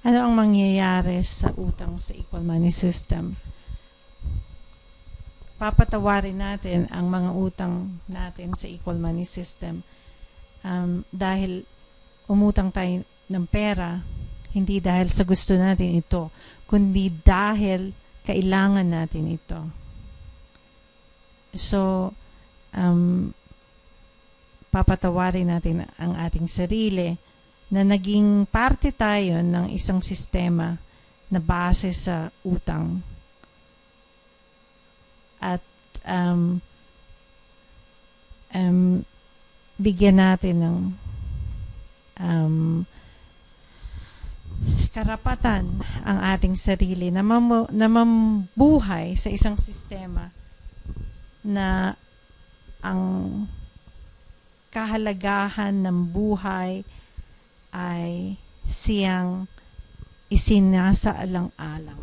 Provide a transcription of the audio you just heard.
Ano ang mangyayari sa utang sa equal money system? Papatawarin natin ang mga utang natin sa equal money system dahil umutang tayo ng pera, hindi dahil sa gusto natin ito, kundi dahil kailangan natin ito. So, papatawarin natin ang ating sarili na naging parte tayo ng isang sistema na base sa utang. At bigyan natin ng karapatan ang ating sarili na mabuhay sa isang sistema na ang kahalagahan ng buhay ay siyang isinasaalang-alang.